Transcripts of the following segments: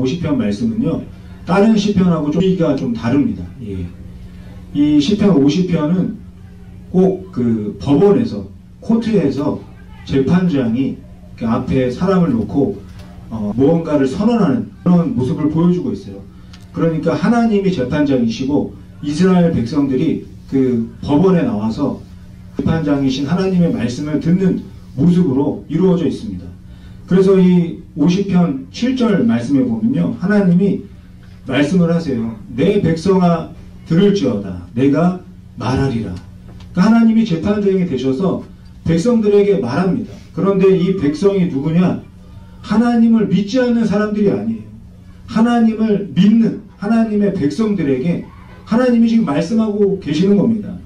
50편 말씀은요, 다른 시편하고 좀 의미가 좀 다릅니다. 예. 이 시편 50편은 꼭 그 법원에서, 코트에서 재판장이 그 앞에 사람을 놓고 무언가를 선언하는 그런 모습을 보여주고 있어요. 그러니까 하나님이 재판장이시고 이스라엘 백성들이 그 법원에 나와서 재판장이신 하나님의 말씀을 듣는 모습으로 이루어져 있습니다. 그래서 이 50편 7절 말씀에 보면요, 하나님이 말씀을 하세요. 내 백성아 들을지어다 내가 말하리라. 그러니까 하나님이 재판장이 되셔서 백성들에게 말합니다. 그런데 이 백성이 누구냐? 하나님을 믿지 않는 사람들이 아니에요. 하나님을 믿는 하나님의 백성들에게 하나님이 지금 말씀하고 계시는 겁니다.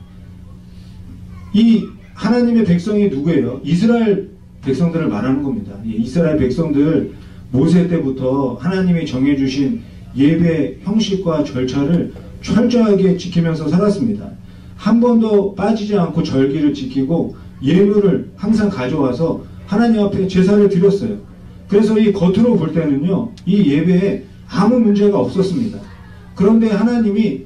이 하나님의 백성이 누구예요? 이스라엘 백성들을 말하는 겁니다. 이스라엘 백성들 모세 때부터 하나님이 정해주신 예배 형식과 절차를 철저하게 지키면서 살았습니다. 한 번도 빠지지 않고 절기를 지키고 예물을 항상 가져와서 하나님 앞에 제사를 드렸어요. 그래서 이 겉으로 볼 때는요, 이 예배에 아무 문제가 없었습니다. 그런데 하나님이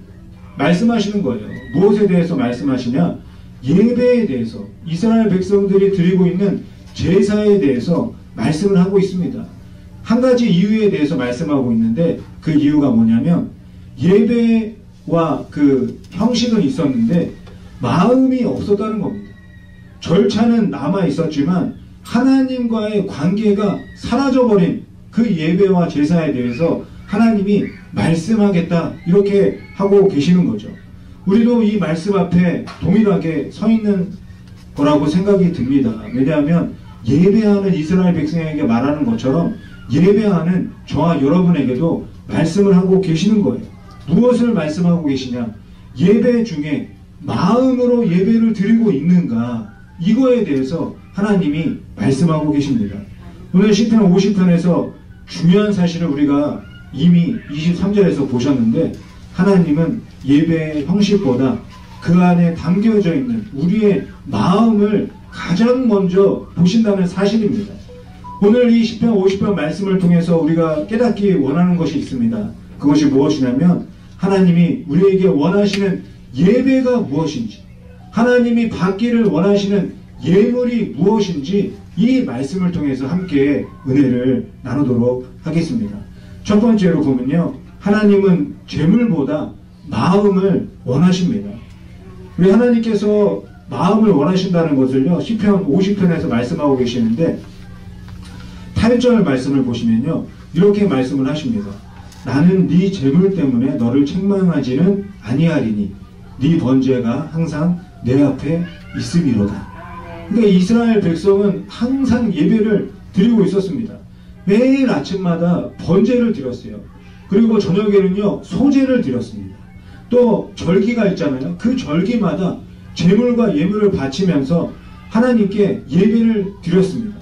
말씀하시는 거예요. 무엇에 대해서 말씀하시냐? 예배에 대해서, 이스라엘 백성들이 드리고 있는 제사에 대해서 말씀을 하고 있습니다. 한 가지 이유에 대해서 말씀하고 있는데, 그 이유가 뭐냐면 예배와 그 형식은 있었는데 마음이 없었다는 겁니다. 절차는 남아 있었지만 하나님과의 관계가 사라져버린 그 예배와 제사에 대해서 하나님이 말씀하겠다, 이렇게 하고 계시는 거죠. 우리도 이 말씀 앞에 동일하게 서 있는 거라고 생각이 듭니다. 왜냐하면 예배하는 이스라엘 백성에게 말하는 것처럼 예배하는 저와 여러분에게도 말씀을 하고 계시는 거예요. 무엇을 말씀하고 계시냐? 예배 중에 마음으로 예배를 드리고 있는가? 이거에 대해서 하나님이 말씀하고 계십니다. 오늘 시편 50편에서 중요한 사실을 우리가 이미 23절에서 보셨는데, 하나님은 예배의 형식보다 그 안에 담겨져 있는 우리의 마음을 가장 먼저 보신다는 사실입니다. 오늘 이 시편 50편 말씀을 통해서 우리가 깨닫기 원하는 것이 있습니다. 그것이 무엇이냐면 하나님이 우리에게 원하시는 예배가 무엇인지, 하나님이 받기를 원하시는 예물이 무엇인지 이 말씀을 통해서 함께 은혜를 나누도록 하겠습니다. 첫 번째로 보면요, 하나님은 재물보다 마음을 원하십니다. 우리 하나님께서 마음을 원하신다는 것을요, 시편 50편에서 말씀하고 계시는데 8절 말씀을 보시면요, 이렇게 말씀을 하십니다. 나는 네 재물 때문에 너를 책망하지는 아니하리니 네 번제가 항상 내 앞에 있음이로다. 그러니까 이스라엘 백성은 항상 예배를 드리고 있었습니다. 매일 아침마다 번제를 드렸어요. 그리고 저녁에는요, 소제를 드렸습니다. 또 절기가 있잖아요. 그 절기마다 제물과 예물을 바치면서 하나님께 예배를 드렸습니다.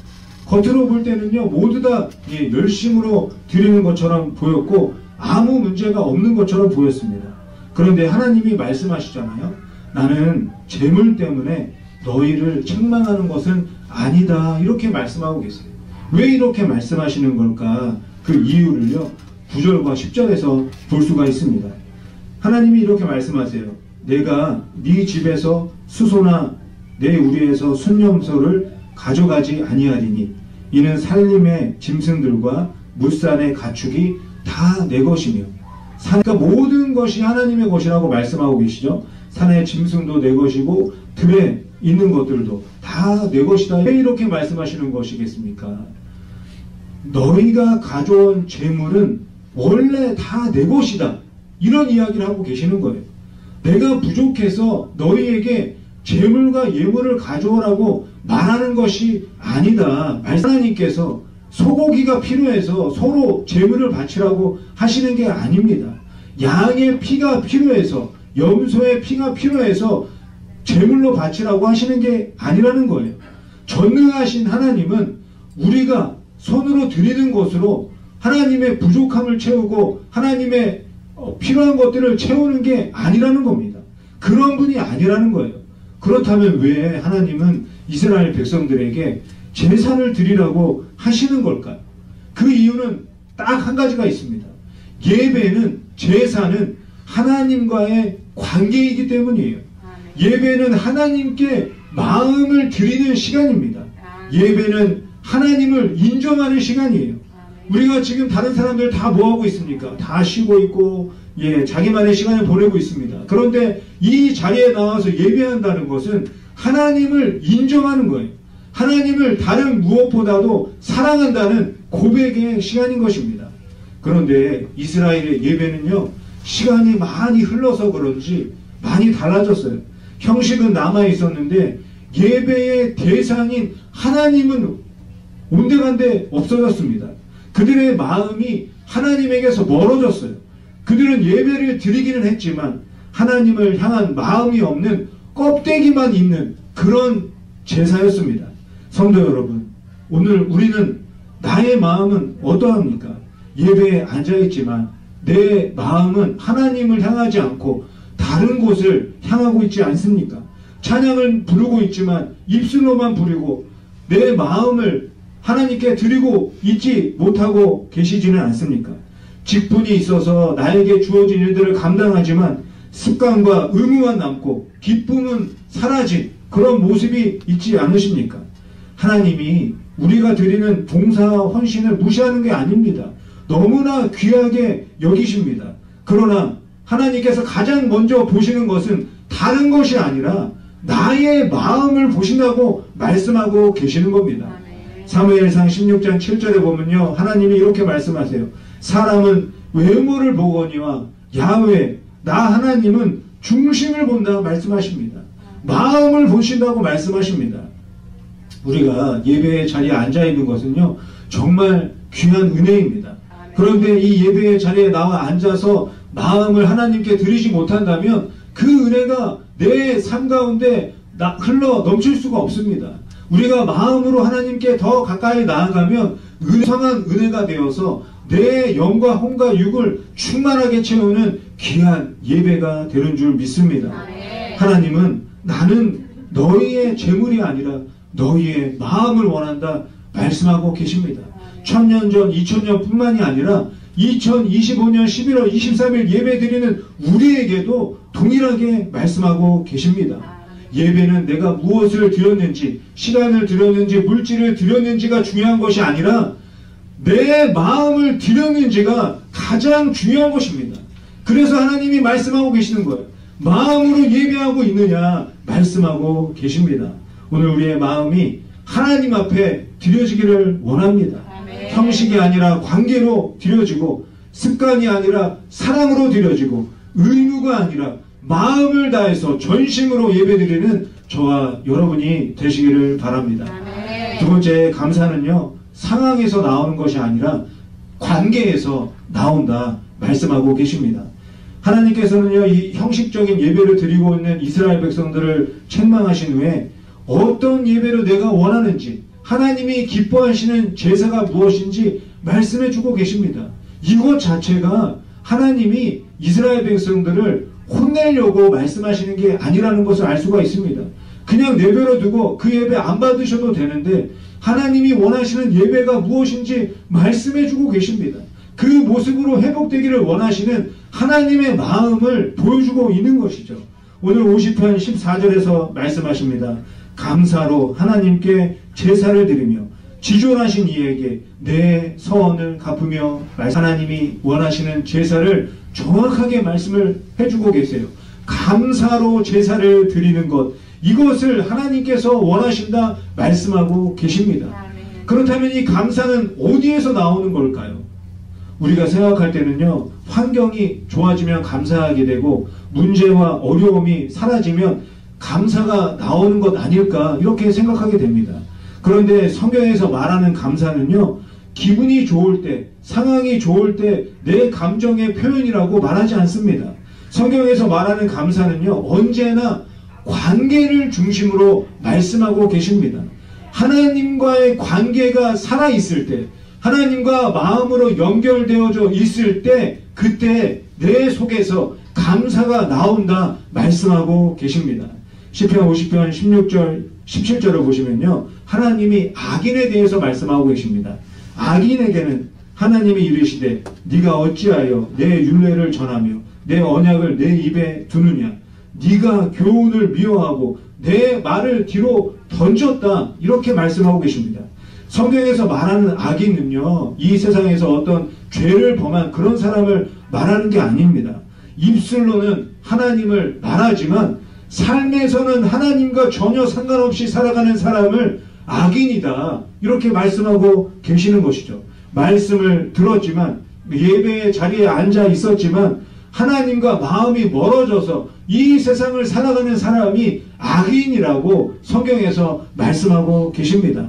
겉으로 볼 때는요, 모두 다 열심으로 드리는 것처럼 보였고 아무 문제가 없는 것처럼 보였습니다. 그런데 하나님이 말씀하시잖아요. 나는 재물 때문에 너희를 책망하는 것은 아니다, 이렇게 말씀하고 계세요. 왜 이렇게 말씀하시는 걸까? 그 이유를요, 9절과 10절에서 볼 수가 있습니다. 하나님이 이렇게 말씀하세요. 내가 네 집에서 수소나 내 우리에서 순념소를 가져가지 아니하리니 이는 산림의 짐승들과 물산의 가축이 다 내 것이며, 그러니까 모든 것이 하나님의 것이라고 말씀하고 계시죠. 산의 짐승도 내 것이고 들에 있는 것들도 다 내 것이다. 왜 이렇게 말씀하시는 것이겠습니까? 너희가 가져온 재물은 원래 다 내 것이다, 이런 이야기를 하고 계시는 거예요. 내가 부족해서 너희에게 재물과 예물을 가져오라고 말하는 것이 아니다. 하나님께서 소고기가 필요해서 서로 재물을 바치라고 하시는 게 아닙니다. 양의 피가 필요해서, 염소의 피가 필요해서 제물로 바치라고 하시는 게 아니라는 거예요. 전능하신 하나님은 우리가 손으로 드리는 것으로 하나님의 부족함을 채우고 하나님의 필요한 것들을 채우는 게 아니라는 겁니다. 그런 분이 아니라는 거예요. 그렇다면 왜 하나님은 이스라엘 백성들에게 제사를 드리라고 하시는 걸까요? 그 이유는 딱 한 가지가 있습니다. 예배는, 제사는 하나님과의 관계이기 때문이에요. 예배는 하나님께 마음을 드리는 시간입니다. 예배는 하나님을 인정하는 시간이에요. 우리가 지금 다른 사람들 다 뭐하고 있습니까? 다 쉬고 있고, 자기만의 시간을 보내고 있습니다. 그런데 이 자리에 나와서 예배한다는 것은 하나님을 인정하는 거예요. 하나님을 다른 무엇보다도 사랑한다는 고백의 시간인 것입니다. 그런데 이스라엘의 예배는요, 시간이 많이 흘러서 그런지 많이 달라졌어요. 형식은 남아 있었는데 예배의 대상인 하나님은 온데간데 없어졌습니다. 그들의 마음이 하나님에게서 멀어졌어요. 그들은 예배를 드리기는 했지만 하나님을 향한 마음이 없는 껍데기만 있는 그런 제사였습니다. 성도 여러분, 오늘 우리는 나의 마음은 어떠합니까? 예배에 앉아있지만 내 마음은 하나님을 향하지 않고 다른 곳을 향하고 있지 않습니까? 찬양을 부르고 있지만 입술로만 부르고 내 마음을 하나님께 드리고 있지 못하고 계시지는 않습니까? 직분이 있어서 나에게 주어진 일들을 감당하지만 습관과 의무만 남고 기쁨은 사라진 그런 모습이 있지 않으십니까? 하나님이 우리가 드리는 봉사와 헌신을 무시하는 게 아닙니다. 너무나 귀하게 여기십니다. 그러나 하나님께서 가장 먼저 보시는 것은 다른 것이 아니라 나의 마음을 보신다고 말씀하고 계시는 겁니다. 사무엘상 16장 7절에 보면요, 하나님이 이렇게 말씀하세요. 사람은 외모를 보거니와 야훼 나 하나님은 중심을 본다 말씀하십니다. 마음을 보신다고 말씀하십니다. 우리가 예배의 자리에 앉아있는 것은요, 정말 귀한 은혜입니다. 그런데 이 예배의 자리에 나와 앉아서 마음을 하나님께 드리지 못한다면 그 은혜가 내 삶 가운데 흘러 넘칠 수가 없습니다. 우리가 마음으로 하나님께 더 가까이 나아가면 은성한 은혜가 되어서 내 영과 혼과 육을 충만하게 채우는 귀한 예배가 되는 줄 믿습니다. 하나님은 나는 너희의 재물이 아니라 너희의 마음을 원한다 말씀하고 계십니다. 1000년 전 2000년 뿐만이 아니라 2025년 11월 23일 예배 드리는 우리에게도 동일하게 말씀하고 계십니다. 예배는 내가 무엇을 드렸는지, 시간을 드렸는지, 물질을 드렸는지가 중요한 것이 아니라 내 마음을 드렸는지가 가장 중요한 것입니다. 그래서 하나님이 말씀하고 계시는 거예요. 마음으로 예배하고 있느냐 말씀하고 계십니다. 오늘 우리의 마음이 하나님 앞에 드려지기를 원합니다. 형식이 아니라 관계로 드려지고, 습관이 아니라 사랑으로 드려지고, 의무가 아니라 마음을 다해서 전심으로 예배드리는 저와 여러분이 되시기를 바랍니다. 두 번째, 감사는요, 상황에서 나오는 것이 아니라 관계에서 나온다 말씀하고 계십니다. 하나님께서는요, 이 형식적인 예배를 드리고 있는 이스라엘 백성들을 책망하신 후에 어떤 예배를 내가 원하는지, 하나님이 기뻐하시는 제사가 무엇인지 말씀해 주고 계십니다. 이것 자체가 하나님이 이스라엘 백성들을 혼내려고 말씀하시는 게 아니라는 것을 알 수가 있습니다. 그냥 내버려 두고 그 예배 안 받으셔도 되는데 하나님이 원하시는 예배가 무엇인지 말씀해 주고 계십니다. 그 모습으로 회복되기를 원하시는 하나님의 마음을 보여주고 있는 것이죠. 오늘 50편 14절에서 말씀하십니다. 감사로 하나님께 제사를 드리며 지존하신 이에게 내 서원을 갚으며, 하나님이 원하시는 제사를 정확하게 말씀을 해주고 계세요. 감사로 제사를 드리는 것, 이것을 하나님께서 원하신다 말씀하고 계십니다. 그렇다면 이 감사는 어디에서 나오는 걸까요? 우리가 생각할 때는요, 환경이 좋아지면 감사하게 되고 문제와 어려움이 사라지면 감사가 나오는 것 아닐까 이렇게 생각하게 됩니다. 그런데 성경에서 말하는 감사는요, 기분이 좋을 때, 상황이 좋을 때 내 감정의 표현이라고 말하지 않습니다. 성경에서 말하는 감사는요, 언제나 관계를 중심으로 말씀하고 계십니다. 하나님과의 관계가 살아있을 때, 하나님과 마음으로 연결되어져 있을 때, 그때 내 속에서 감사가 나온다 말씀하고 계십니다. 시편 50편 16절 17절을 보시면요, 하나님이 악인에 대해서 말씀하고 계십니다. 악인에게는 하나님이 이르시되 네가 어찌하여 내 율례를 전하며 내 언약을 내 입에 두느냐. 네가 교훈을 미워하고 내 말을 뒤로 던졌다. 이렇게 말씀하고 계십니다. 성경에서 말하는 악인은요, 이 세상에서 어떤 죄를 범한 그런 사람을 말하는 게 아닙니다. 입술로는 하나님을 말하지만 삶에서는 하나님과 전혀 상관없이 살아가는 사람을 악인이다. 이렇게 말씀하고 계시는 것이죠. 말씀을 들었지만 예배의 자리에 앉아 있었지만 하나님과 마음이 멀어져서 이 세상을 살아가는 사람이 악인이라고 성경에서 말씀하고 계십니다.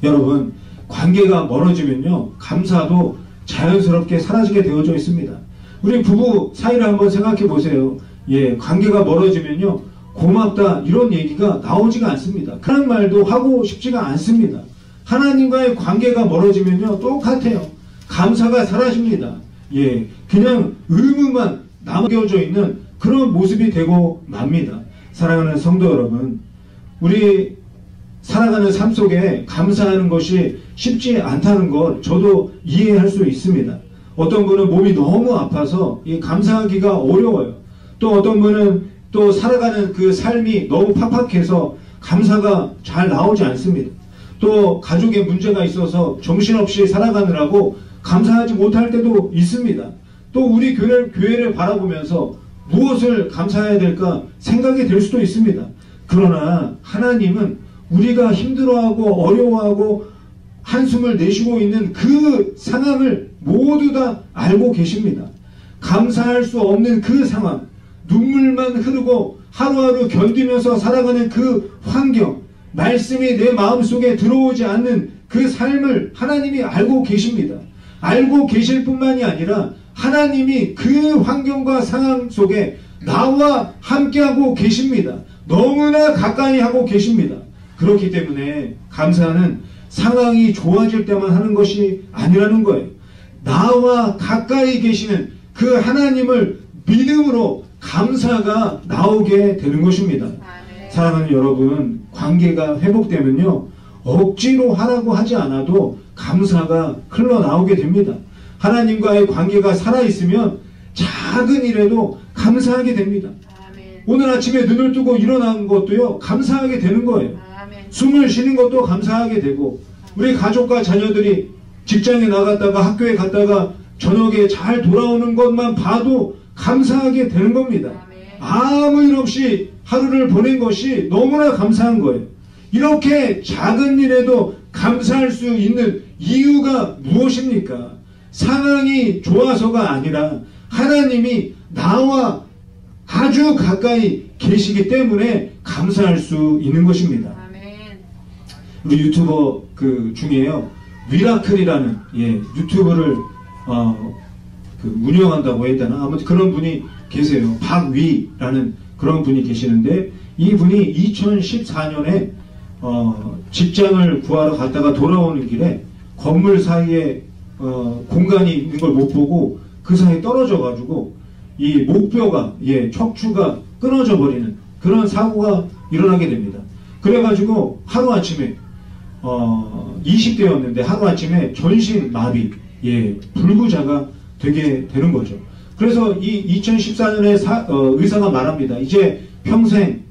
여러분, 관계가 멀어지면요, 감사도 자연스럽게 사라지게 되어져 있습니다. 우리 부부 사이를 한번 생각해 보세요. 예, 관계가 멀어지면요, 고맙다 이런 얘기가 나오지가 않습니다. 그런 말도 하고 싶지가 않습니다. 하나님과의 관계가 멀어지면요, 똑같아요. 감사가 사라집니다. 예, 그냥 의무만 남겨져 있는 그런 모습이 되고 맙니다. 사랑하는 성도 여러분, 우리 살아가는 삶 속에 감사하는 것이 쉽지 않다는 걸 저도 이해할 수 있습니다. 어떤 분은 몸이 너무 아파서 이 감사하기가 어려워요. 또 어떤 분은 또 살아가는 그 삶이 너무 팍팍해서 감사가 잘 나오지 않습니다. 또 가족에 문제가 있어서 정신없이 살아가느라고 감사하지 못할 때도 있습니다. 또 우리 교회를 바라보면서 무엇을 감사해야 될까 생각이 될 수도 있습니다. 그러나 하나님은 우리가 힘들어하고 어려워하고 한숨을 내쉬고 있는 그 상황을 모두 다 알고 계십니다. 감사할 수 없는 그 상황, 눈물만 흐르고 하루하루 견디면서 살아가는 그 환경, 말씀이 내 마음속에 들어오지 않는 그 삶을 하나님이 알고 계십니다. 알고 계실 뿐만이 아니라 하나님이 그 환경과 상황 속에 나와 함께하고 계십니다. 너무나 가까이 하고 계십니다. 그렇기 때문에 감사는 상황이 좋아질 때만 하는 것이 아니라는 거예요. 나와 가까이 계시는 그 하나님을 믿음으로 감사가 나오게 되는 것입니다. 사랑하는 여러분, 관계가 회복되면요, 억지로 하라고 하지 않아도 감사가 흘러나오게 됩니다. 하나님과의 관계가 살아있으면 작은 일에도 감사하게 됩니다. 아멘. 오늘 아침에 눈을 뜨고 일어난 것도요, 감사하게 되는 거예요. 아멘. 숨을 쉬는 것도 감사하게 되고, 우리 가족과 자녀들이 직장에 나갔다가 학교에 갔다가 저녁에 잘 돌아오는 것만 봐도 감사하게 되는 겁니다. 아무 일 없이 하루를 보낸 것이 너무나 감사한 거예요. 이렇게 작은 일에도 감사할 수 있는 이유가 무엇입니까? 상황이 좋아서가 아니라 하나님이 나와 아주 가까이 계시기 때문에 감사할 수 있는 것입니다. 아멘. 우리 유튜버 그 중에요, 미라클이라는 유튜브를 운영한다고 해야 되나? 아무튼 그런 분이 계세요. 박위라는 그런 분이 계시는데, 이분이 2014년에 직장을 구하러 갔다가 돌아오는 길에 건물 사이에 공간이 있는 걸 못 보고 그 사이에 떨어져 가지고 이 목뼈가 척추가 끊어져 버리는 그런 사고가 일어나게 됩니다. 그래가지고 하루아침에 20대였는데 하루아침에 전신마비, 불구자가 되게 되는 거죠. 그래서 이 2014년에 의사가 말합니다. 이제 평생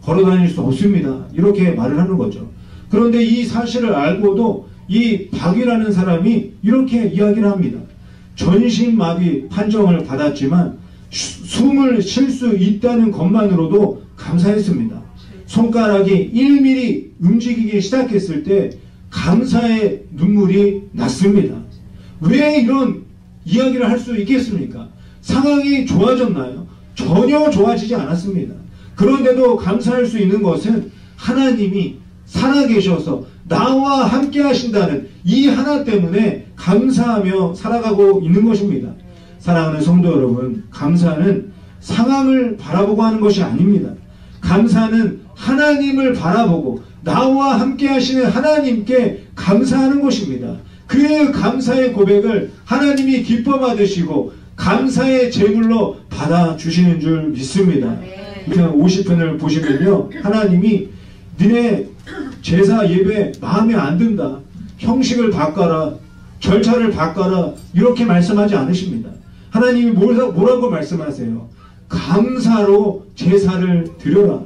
걸어다닐 수 없습니다. 이렇게 말을 하는 거죠. 그런데 이 사실을 알고도 이 박이라는 사람이 이렇게 이야기를 합니다. 전신마비 판정을 받았지만 숨을 쉴 수 있다는 것만으로도 감사했습니다. 손가락이 1mm 움직이기 시작했을 때 감사의 눈물이 났습니다. 왜 이런 이야기를 할 수 있겠습니까? 상황이 좋아졌나요? 전혀 좋아지지 않았습니다. 그런데도 감사할 수 있는 것은 하나님이 살아계셔서 나와 함께 하신다는 이 하나 때문에 감사하며 살아가고 있는 것입니다. 사랑하는 성도 여러분, 감사는 상황을 바라보고 하는 것이 아닙니다. 감사는 하나님을 바라보고 나와 함께 하시는 하나님께 감사하는 것입니다. 그 감사의 고백을 하나님이 기뻐 받으시고 감사의 제물로 받아주시는 줄 믿습니다. 50편을 보시면요, 하나님이 니네 제사 예배 마음에 안 든다, 형식을 바꿔라, 절차를 바꿔라 이렇게 말씀하지 않으십니다. 하나님이 뭐라고 말씀하세요? 감사로 제사를 드려라.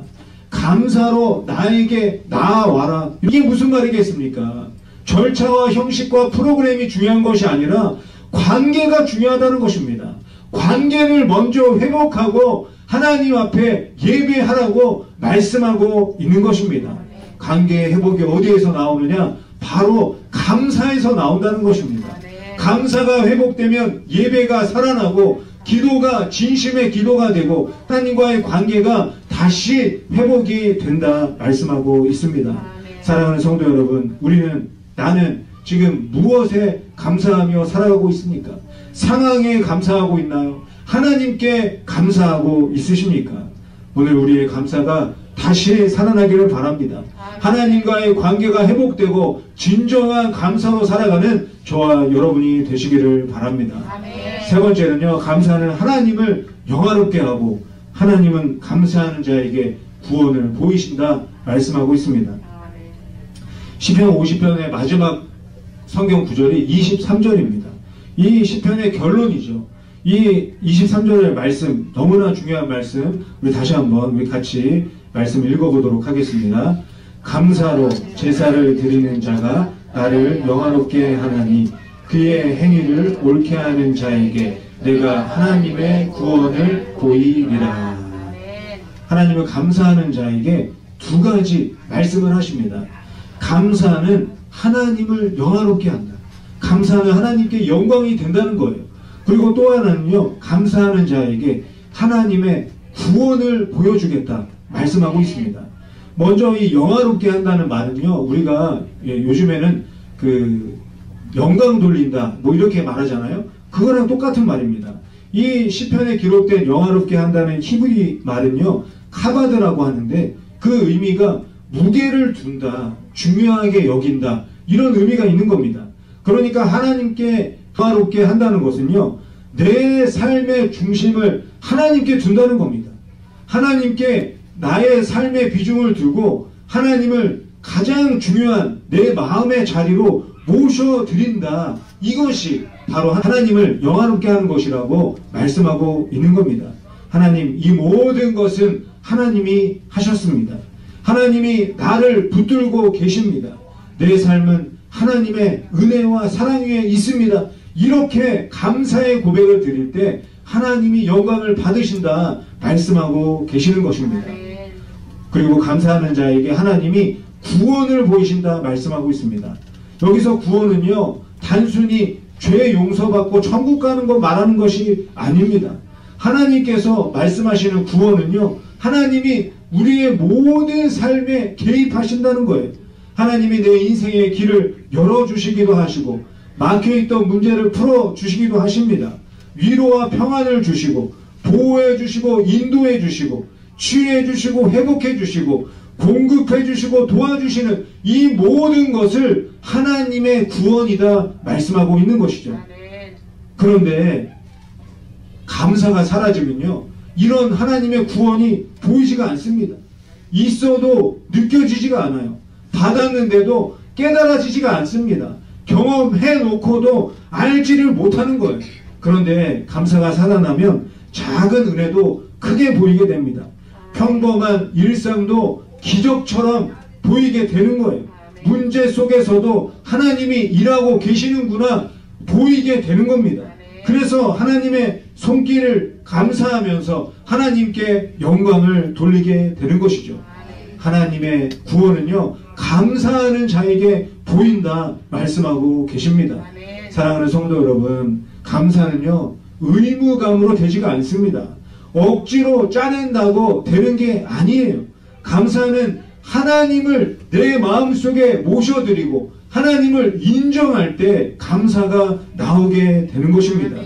감사로 나에게 나아와라. 이게 무슨 말이겠습니까? 절차와 형식과 프로그램이 중요한 것이 아니라 관계가 중요하다는 것입니다. 관계를 먼저 회복하고 하나님 앞에 예배하라고 말씀하고 있는 것입니다. 관계 회복이 어디에서 나오느냐? 바로 감사에서 나온다는 것입니다. 감사가 회복되면 예배가 살아나고 기도가 진심의 기도가 되고 하나님과의 관계가 다시 회복이 된다 말씀하고 있습니다. 사랑하는 성도 여러분, 나는 지금 무엇에 감사하며 살아가고 있습니까? 상황에 감사하고 있나요? 하나님께 감사하고 있으십니까? 오늘 우리의 감사가 다시 살아나기를 바랍니다. 하나님과의 관계가 회복되고 진정한 감사로 살아가는 저와 여러분이 되시기를 바랍니다. 세 번째는요, 감사는 하나님을 영화롭게 하고 하나님은 감사하는 자에게 구원을 보이신다 말씀하고 있습니다. 시편 50편의 마지막 성경 구절이 23절입니다. 이 시편의 결론이죠. 이 23절의 말씀, 너무나 중요한 말씀, 우리 다시 한번 우리 같이 말씀 읽어보도록 하겠습니다. 감사로 제사를 드리는 자가 나를 영화롭게 하나니 그의 행위를 옳게 하는 자에게 내가 하나님의 구원을 보이리라. 하나님을 감사하는 자에게 두 가지 말씀을 하십니다. 감사는 하나님을 영화롭게 한다. 감사는 하나님께 영광이 된다는 거예요. 그리고 또 하나는요, 감사하는 자에게 하나님의 구원을 보여주겠다 말씀하고 있습니다. 먼저 이 영화롭게 한다는 말은요, 우리가 요즘에는 영광 돌린다 뭐 이렇게 말하잖아요. 그거랑 똑같은 말입니다. 이 시편에 기록된 영화롭게 한다는 히브리 말은요, 카바드라고 하는데 그 의미가 무게를 둔다, 중요하게 여긴다, 이런 의미가 있는 겁니다. 그러니까 하나님께 영화롭게 한다는 것은요, 내 삶의 중심을 하나님께 둔다는 겁니다. 하나님께 나의 삶의 비중을 두고 하나님을 가장 중요한 내 마음의 자리로 모셔드린다. 이것이 바로 하나님을 영화롭게 하는 것이라고 말씀하고 있는 겁니다. 하나님, 이 모든 것은 하나님이 하셨습니다. 하나님이 나를 붙들고 계십니다. 내 삶은 하나님의 은혜와 사랑 위에 있습니다. 이렇게 감사의 고백을 드릴 때 하나님이 영광을 받으신다 말씀하고 계시는 것입니다. 그리고 감사하는 자에게 하나님이 구원을 보이신다 말씀하고 있습니다. 여기서 구원은요, 단순히 죄 용서받고 천국 가는 거 말하는 것이 아닙니다. 하나님께서 말씀하시는 구원은요, 하나님이 우리의 모든 삶에 개입하신다는 거예요. 하나님이 내 인생의 길을 열어주시기도 하시고 막혀있던 문제를 풀어주시기도 하십니다. 위로와 평안을 주시고 보호해 주시고 인도해 주시고 치유해 주시고 회복해 주시고 공급해 주시고 도와주시는 이 모든 것을 하나님의 구원이다 말씀하고 있는 것이죠. 그런데 감사가 사라지면요, 이런 하나님의 구원이 보이지가 않습니다. 있어도 느껴지지가 않아요. 받았는데도 깨달아지지가 않습니다. 경험해 놓고도 알지를 못하는 거예요. 그런데 감사가 살아나면 작은 은혜도 크게 보이게 됩니다. 평범한 일상도 기적처럼 보이게 되는 거예요. 문제 속에서도 하나님이 일하고 계시는구나 보이게 되는 겁니다. 그래서 하나님의 손길을 감사하면서 하나님께 영광을 돌리게 되는 것이죠. 하나님의 구원은요, 감사하는 자에게 보인다 말씀하고 계십니다. 사랑하는 성도 여러분, 감사는요, 의무감으로 되지가 않습니다. 억지로 짜낸다고 되는 게 아니에요. 감사는 하나님을 내 마음속에 모셔드리고 하나님을 인정할 때 감사가 나오게 되는 것입니다.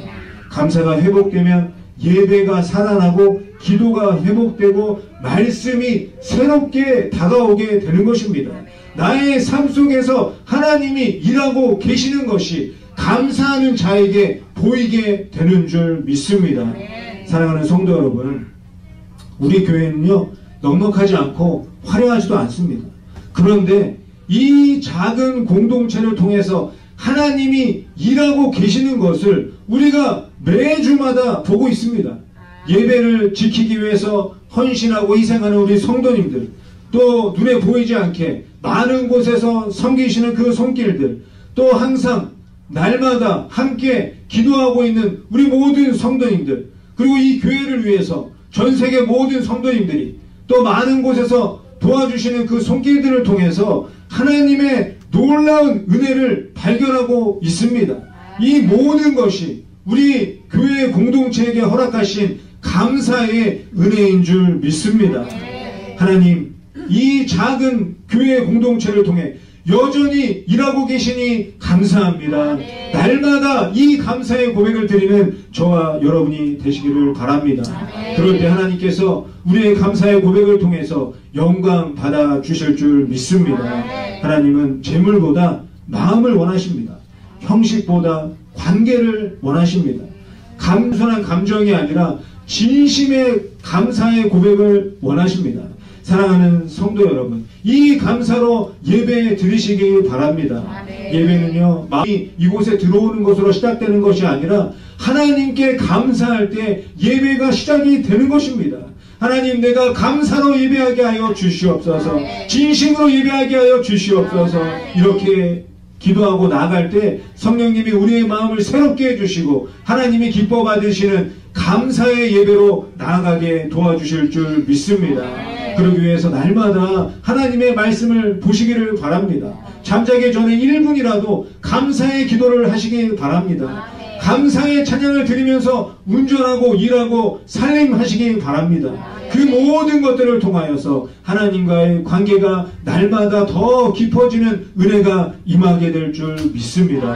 감사가 회복되면 예배가 살아나고 기도가 회복되고 말씀이 새롭게 다가오게 되는 것입니다. 나의 삶 속에서 하나님이 일하고 계시는 것이 감사하는 자에게 보이게 되는 줄 믿습니다. 사랑하는 성도 여러분, 우리 교회는요, 넉넉하지 않고 화려하지도 않습니다. 그런데 이 작은 공동체를 통해서 하나님이 일하고 계시는 것을 우리가 매주마다 보고 있습니다. 예배를 지키기 위해서 헌신하고 희생하는 우리 성도님들, 또 눈에 보이지 않게 많은 곳에서 섬기시는 그 손길들, 또 항상 날마다 함께 기도하고 있는 우리 모든 성도님들, 그리고 이 교회를 위해서 전 세계 모든 성도님들이 또 많은 곳에서 도와주시는 그 손길들을 통해서 하나님의 놀라운 은혜를 발견하고 있습니다. 이 모든 것이 우리 교회 공동체에게 허락하신 감사의 은혜인 줄 믿습니다. 하나님, 이 작은 교회 공동체를 통해 여전히 일하고 계시니 감사합니다. 날마다 이 감사의 고백을 드리는 저와 여러분이 되시기를 바랍니다. 그럴 때 하나님께서 우리의 감사의 고백을 통해서 영광 받아 주실 줄 믿습니다. 하나님은 재물보다 마음을 원하십니다. 형식보다 관계를 원하십니다. 단순한 감정이 아니라 진심의 감사의 고백을 원하십니다. 사랑하는 성도 여러분, 이 감사로 예배 드리시기 바랍니다. 예배는요, 마음이 이곳에 들어오는 것으로 시작되는 것이 아니라 하나님께 감사할 때 예배가 시작이 되는 것입니다. 하나님, 내가 감사로 예배하게 하여 주시옵소서. 진심으로 예배하게 하여 주시옵소서. 이렇게 기도하고 나아갈 때 성령님이 우리의 마음을 새롭게 해주시고 하나님이 기뻐 받으시는 감사의 예배로 나아가게 도와주실 줄 믿습니다. 그러기 위해서 날마다 하나님의 말씀을 보시기를 바랍니다. 잠자기 전에 1분이라도 감사의 기도를 하시기 바랍니다. 감사의 찬양을 드리면서 운전하고 일하고 살림하시기 바랍니다. 그 모든 것들을 통하여서 하나님과의 관계가 날마다 더 깊어지는 은혜가 임하게 될 줄 믿습니다.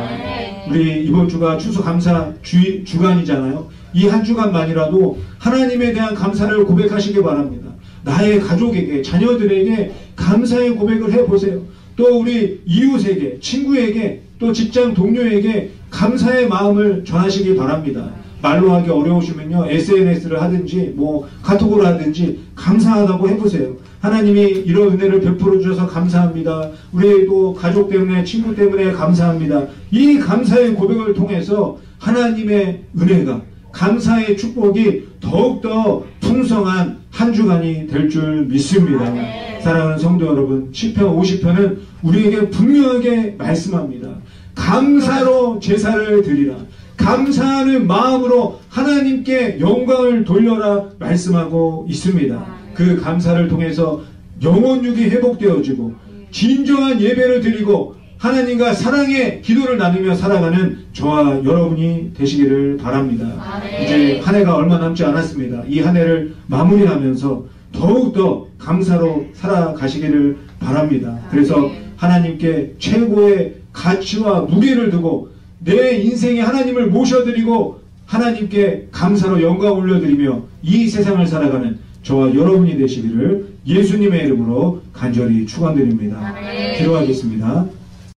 우리 이번 주가 추수감사 주간이잖아요. 이 한 주간만이라도 하나님에 대한 감사를 고백하시기 바랍니다. 나의 가족에게, 자녀들에게 감사의 고백을 해보세요. 또 우리 이웃에게, 친구에게, 또 직장 동료에게 감사의 마음을 전하시기 바랍니다. 말로 하기 어려우시면요, SNS를 하든지 카톡으로 하든지 감사하다고 해보세요. 하나님이 이런 은혜를 베풀어 주셔서 감사합니다. 우리 또 가족 때문에, 친구 때문에 감사합니다. 이 감사의 고백을 통해서 하나님의 은혜가, 감사의 축복이 더욱더 풍성한 한 주간이 될 줄 믿습니다. 사랑하는 성도 여러분, 시편 50편은 우리에게 분명하게 말씀합니다. 감사로 제사를 드리라. 감사하는 마음으로 하나님께 영광을 돌려라 말씀하고 있습니다. 그 감사를 통해서 영혼육이 회복되어지고 진정한 예배를 드리고 하나님과 사랑의 기도를 나누며 살아가는 저와 여러분이 되시기를 바랍니다. 이제 한 해가 얼마 남지 않았습니다. 이 한 해를 마무리하면서 더욱더 감사로 살아가시기를 바랍니다. 그래서 하나님께 최고의 가치와 무게를 두고 내 인생에 하나님을 모셔드리고 하나님께 감사로 영광 올려드리며 이 세상을 살아가는 저와 여러분이 되시기를 예수님의 이름으로 간절히 축원드립니다. 기도하겠습니다.